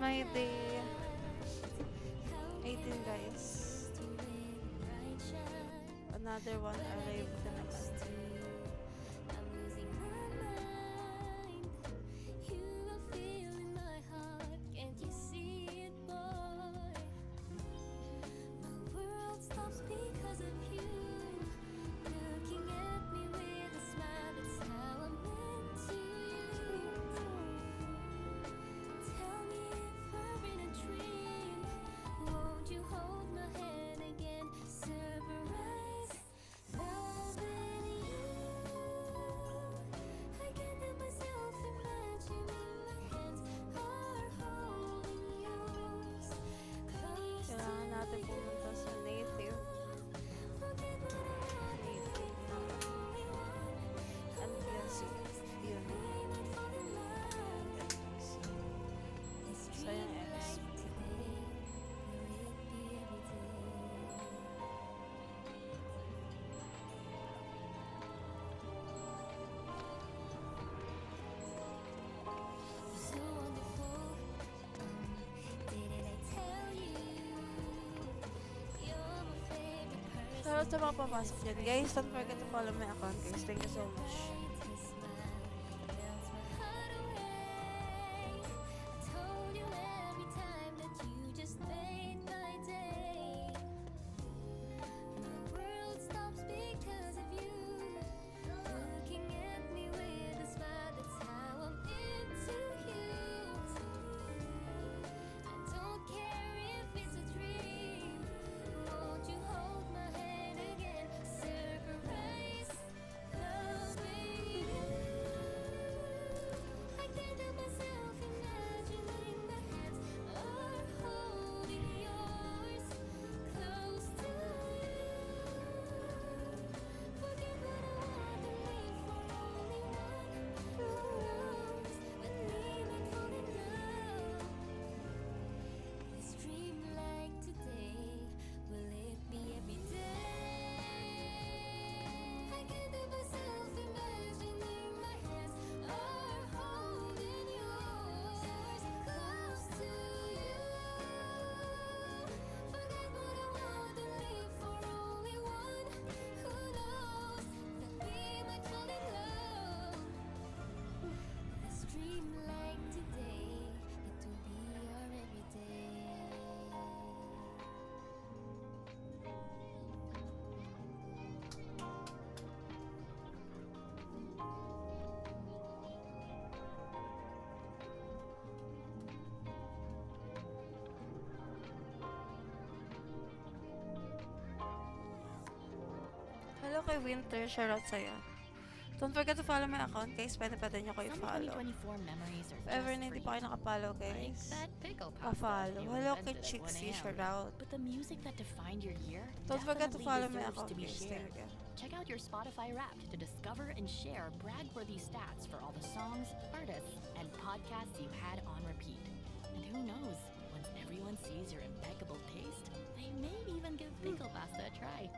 my day 18 guys. Another one arrived na naman. Kailangan natin pumunta sa native. Native ng NPSC. Yun. Sayang XP. Shoutout sa mga papasok dyan. Guys, don't forget to follow my account, guys. Thank you so much. Hello kay Winter, shoutout sa'yo. Don't forget to follow my account, guys. Pwede nyo ko i-follow. If ever na hindi pa kayo nakapollow, guys, pa-follow. Hello kay Chixie, shoutout. Don't forget to follow my account, guys. Thank you. Check out your Spotify Wrapped to discover and share brag-worthy stats for all the songs, artists, and podcasts you had on repeat. And who knows, once everyone sees your impeccable taste, they may even give pickle pasta a try.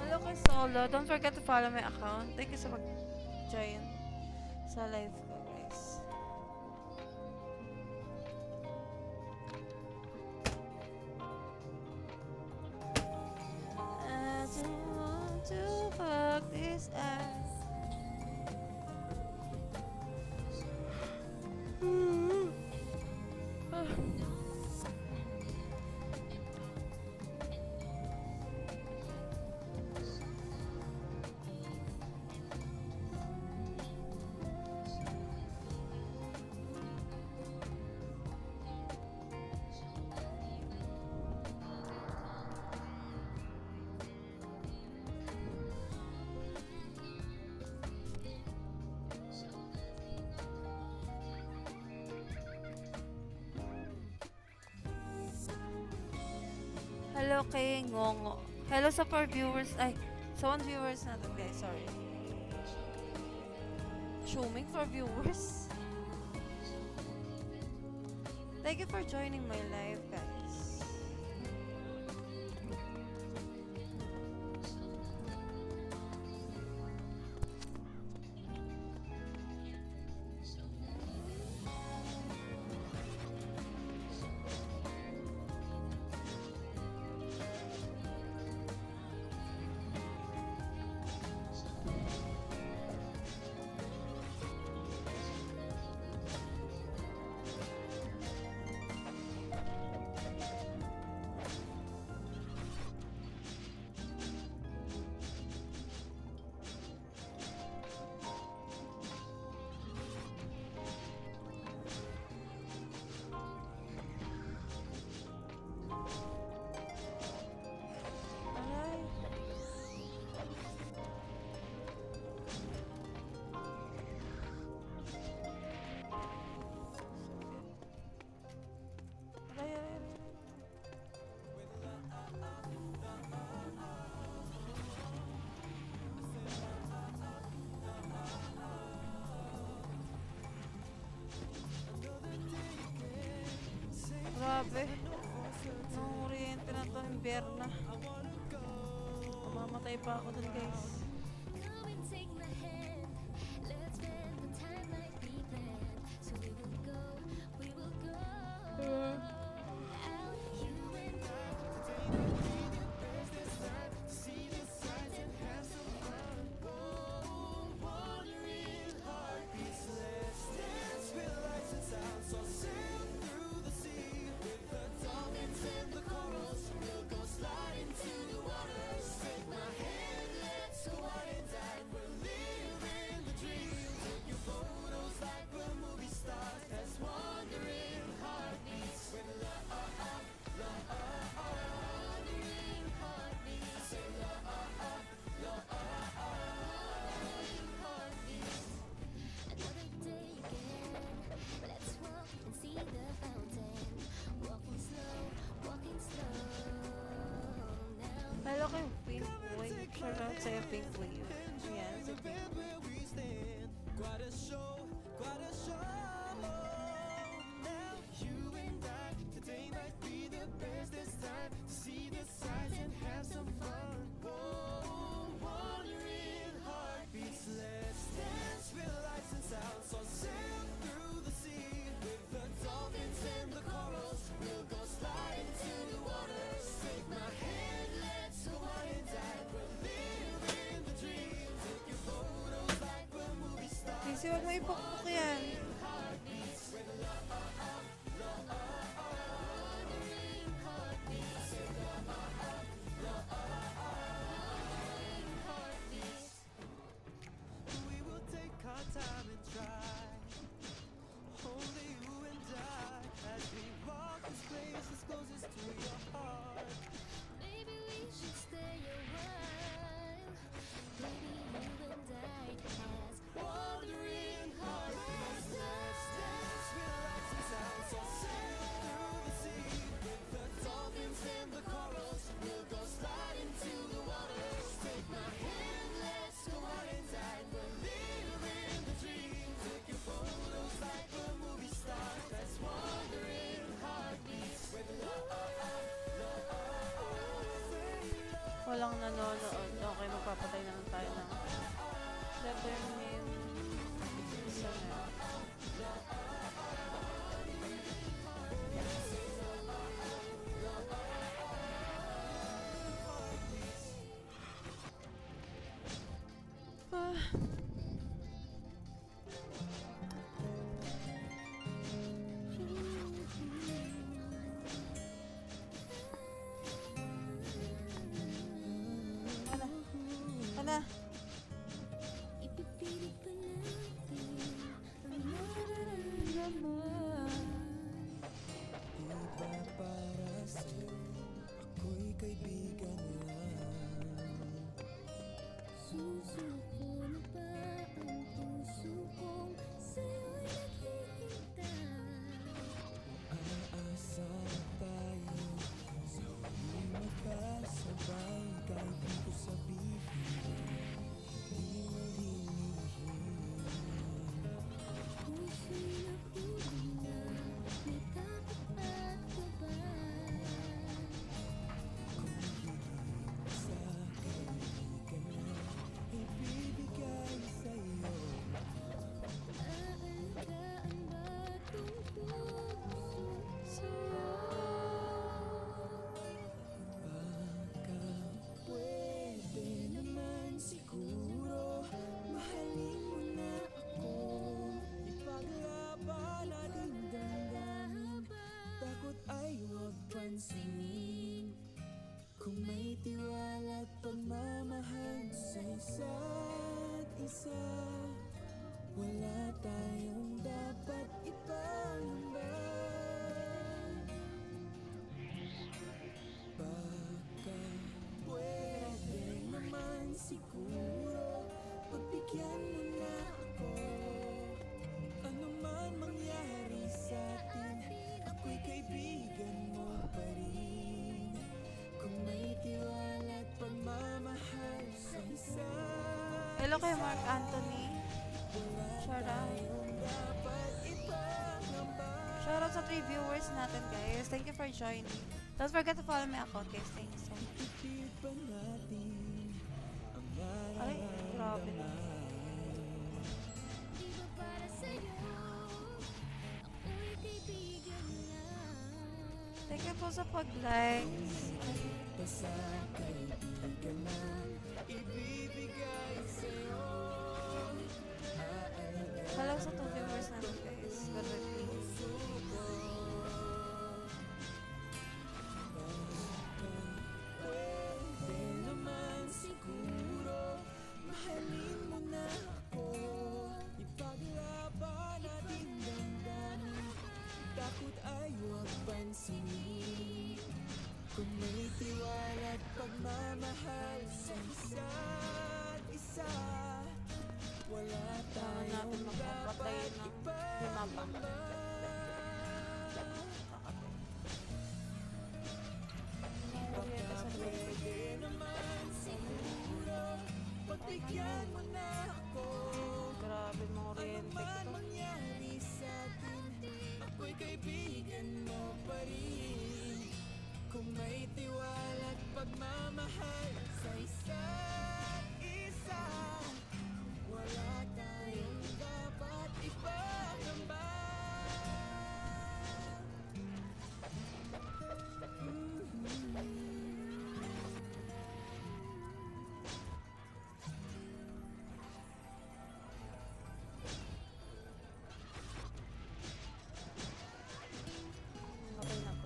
Hello kay Solo. Don't forget to follow my account. Thank you sa mag-join sa live ko, guys. Hello kay Ngongo. Hello sa 4 viewers. Ay, sa 1 viewers natin guys. Sorry. Assuming 4 viewers. Thank you for joining my live guys. Grabe. Nung oriente na to, Imberna. Mamamatay pa ako dun guys. Hello kay Pink Wave. Shout out sa'yo, Pink Wave. Ayan, si Pink Wave. Kasi wag mo ipukpuk yan. Walang nanonood. Okay, magpapatay na lang tayo ng 7 minutes. Isa na. Ana. Ako'y kaibigan lang. Susuko na ba ang puso kong sa'yo'y naghihintay? Aasa tayo sa huling Hello kay Mark Anthony. Shoutout. Shoutout sa 3 viewers natin, guys. Thank you for joining. Don't forget to follow my account, guys. Thank you so much. Ay, grabe na. Thank you po sa pag-like. Hello sa 2 viewers natin, guys. Good evening. Mahalin mo na ako, ipaglaban ating damdamin. Takot ay huwag pansinin. Kung may tiwala at pagmamahal sa isa't isa, wala Kailangan natin tayong magpapatay dapat ng limapa. pwede naman siguro. Pagbigyan mo na ako, Grabe mga orientek man to. mangyari sa atin, ako'y kaibigan mo pa rin. Kung may tiwala at pagmamahal sa isa't isa, wala tayong dapat ipagamba. Okay na to.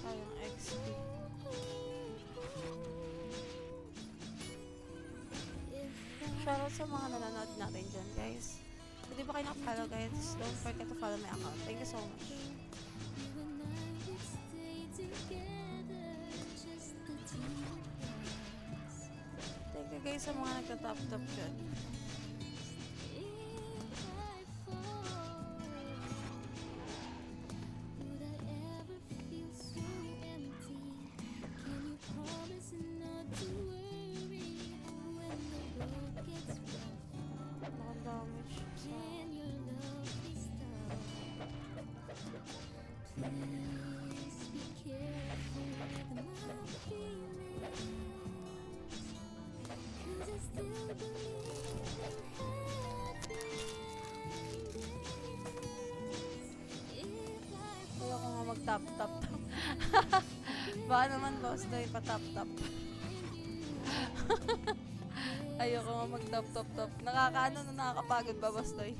Sayang XP. Shoutout sa mga nanonood natin dyan, guys. Kung di ba kayo nakapollow, guys, don't forget to follow my account. Thank you so much. Thank you, guys, sa mga nagtatap-tap dyan. Nakadamage sa... Ayoko nga mag-tap-tap. Baka naman, boss, doy pa-tap-tap. Ayoko nga mag-tap-tap-tap. Nakakaano na nakakapagod ba, boss, doy?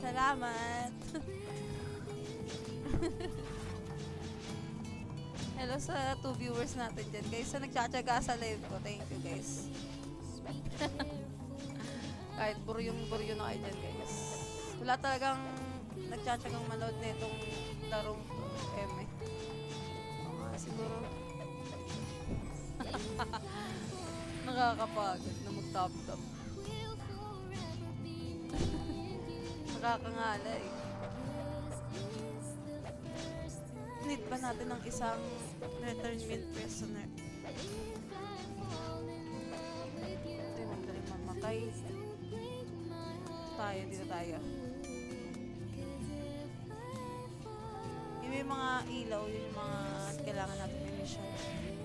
Salamat! Hello sa 2 viewers natin dyan, guys. Sa nagtsatsaga sa live ko. Thank you, guys. Kahit buryo na kayo dyan, guys. Wala talagang nagtsatsagang manood na itong larong to. Eme. Oo nga, siguro. Nakakapagod na mag-top-top. Nakakangala eh. Need ba natin ng isang return mint prisoner? Ito yung magaling mamatay. Tayo, dito tayo. Yung may mga ilaw, yun yung mga kailangan natin yung mission.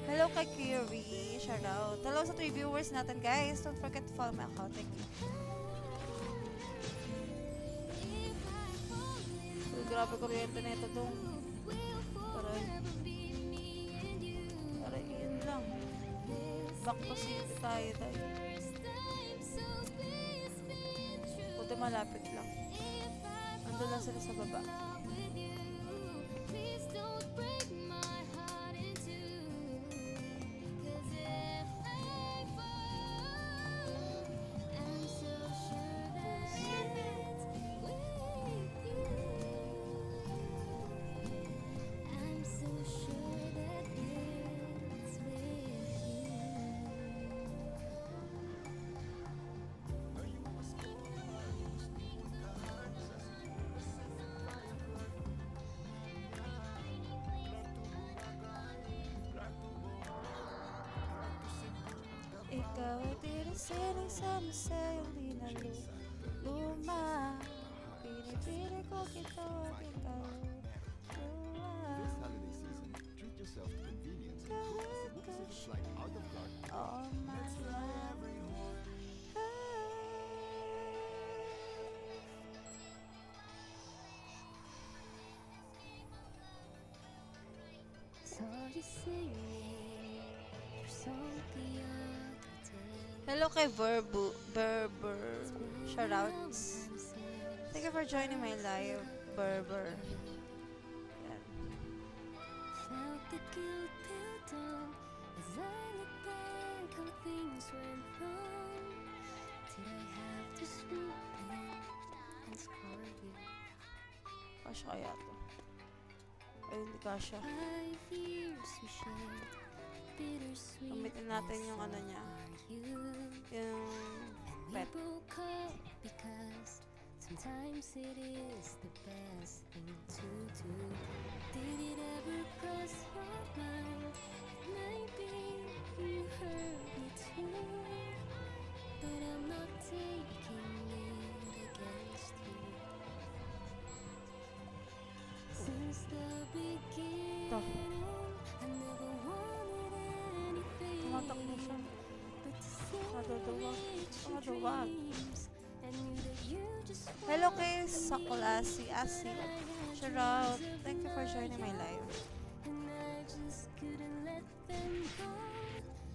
Hello kay Kiri, shoutout. Hello sa 3 viewers natin, guys. Don't forget to follow my account. Thank you. Grabe kuryente na ito dong. Aray, yun lang. Back to city tayo tayo. Buti malapit lang. Ando lang sila sa baba. Sinigsama sa'yong di na luma. Pinipili ko kita at ikaw This holiday season, treat yourself to convenience as you book a city flight out of Clark. all my life. Hello kay Berber. Shoutouts. Thank you for joining my live, Berber. Yan. Felt the guilt build up as I look back how things went wrong. Did I have to swoop in and score you? Kasha kaya to? Ay, hindi kasha. 5 years we shared bittersweet. Gamitin natin yung ano niya. You Yung we pet. broke up because sometimes it is the best thing to do. Did it ever cross your mind? Maybe you hurt me too, but I'm not taking it against you. Since the beginning, I never wanted anything Tumatakbo siya. but to see Maduduwag. your Maduwag. dreams. I knew that you just Hello kay Sakla, si Asi. Shoutout. Thank you for joining my live. and I just couldn't let them go.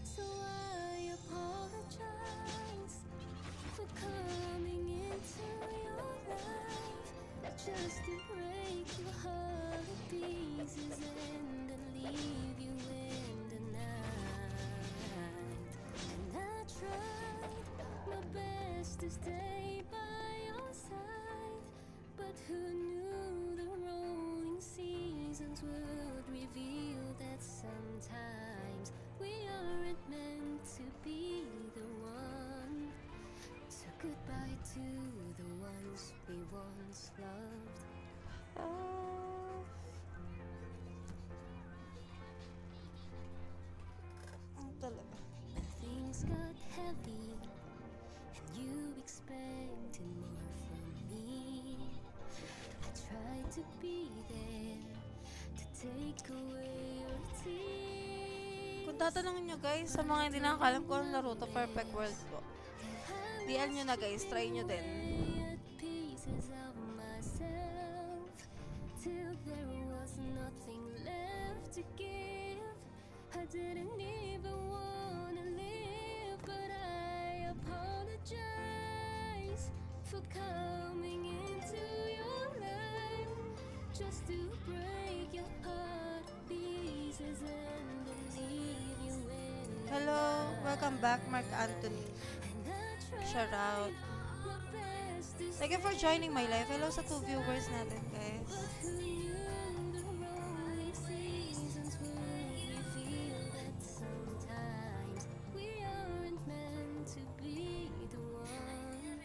So I apologize for coming into your life just to break your heart to pieces and then leave you in the night. And I tried my best to stay by your side, but who knew the rolling seasons would reveal that sometimes we aren't meant to be the one. So goodbye to the ones we once loved. Ang talaga. Things got heavy, and you expected more from me. I tried to be there to take away your tears. Kung tatanungin nyo guys, sa mga hindi nakakalam ko ang laro to, Perfect World po. DL nyo na guys, try nyo din. At pieces of myself till there was nothing left to give. I didn't even wanna live, but I apologize for coming into your life just to break your heart to pieces and then leave you in. Hello, welcome back Mark Anthony. And I tried Shoutout. my best to Thank you for joining my live. Hello sa 2 viewers natin guys. who knew the rolling seasons would reveal that sometimes we aren't meant to be the one.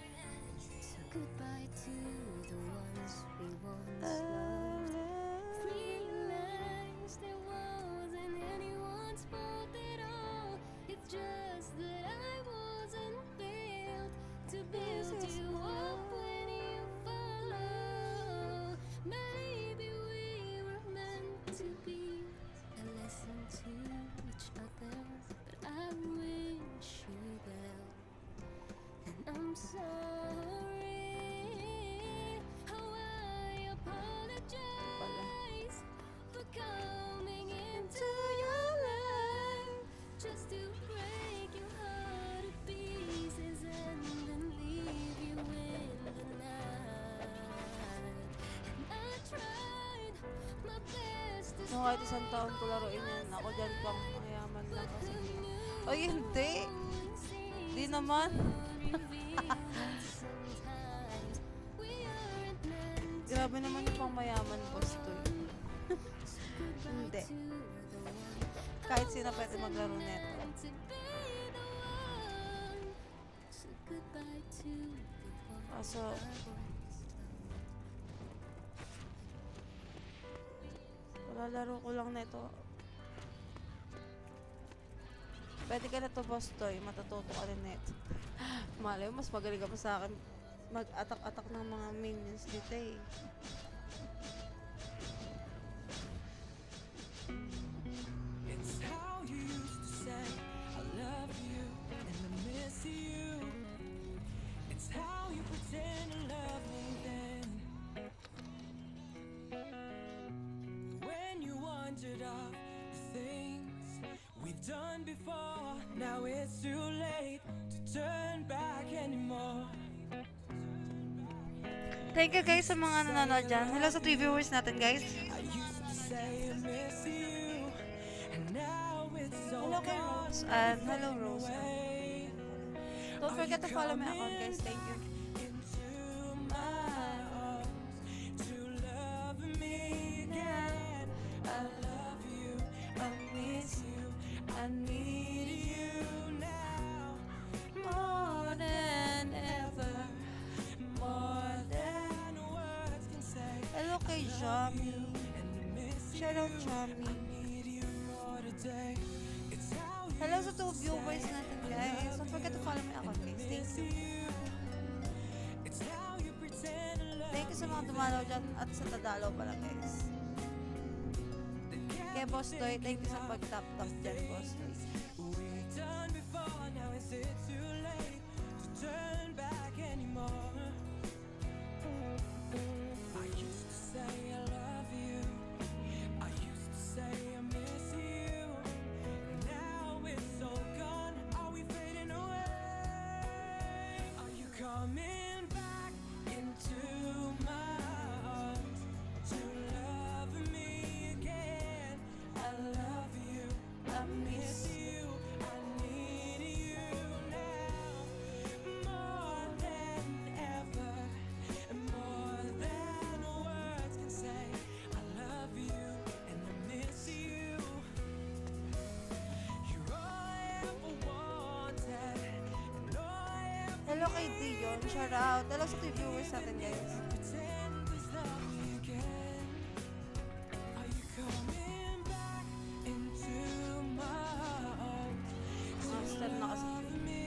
So goodbye to the ones we once loved. Realized it wasn't anyone's fault at all. It's just that I wasn't built to build you up when you follow. Maybe we were meant to be a lesson to each other, but I wish you well, and I'm sorry. How I apologize for coming into your life just to break your heart to pieces and then leave you in the night. And I tried my best to No, kahit isang taon ko laruin yan. Ako dyan pang mayaman lang kasi. Oy, hindi. Di naman. Grabe naman yung pang mayaman boss to. Hindi. Kahit sino pwede maglaro neto. Kaso, lalaro ko lang neto. Pwede ka na to, Boss Toy. Matututo ka rin nito. Malay mo, mas magaling ka pa sa akin mag-atak-atak ng mga minions dito eh. It's how you used to say I love you and I miss you. It's how you pretend to love me then. When you wandered off the things we've done before, now it's too late to turn back anymore. Thank you guys sa mga nanonood dyan. Hello sa 3 viewers natin guys. I used to say I miss you, and now it's Hello all kay gone. Rose. And hello Rose. Away. Don't forget to follow my account guys. Thank you. Into my arms to love me again. I love you, I miss you, I need you now more than ever, more than words can say. Hello kay Jami. Shout out Jami. Need you more today. It's how you Hello sa 2 viewers natin guys. Don't forget to follow my account guys. Thank you. it's how you pretend to love. Thank you sa mga dumalaw dyan at sa tadalaw pala guys. Kay Boss Toy, thank you sa pag-tap-tap dyan Boss Toy. We've done before, now is it too late to turn back anymore? I used to say I love you, I used to say I miss you. Now it's all gone, are we fading away? Are you coming back into my arms to love me again? I love you, I miss you, I need you now more than ever, more than words can say. I love you and I miss you. You're all I ever wanted, and all I ever Hello kay Dion. Shout out. Hello sa 2 viewers natin guys. pretend is love me again. Are you coming back into my arms? Master na kasi. Love me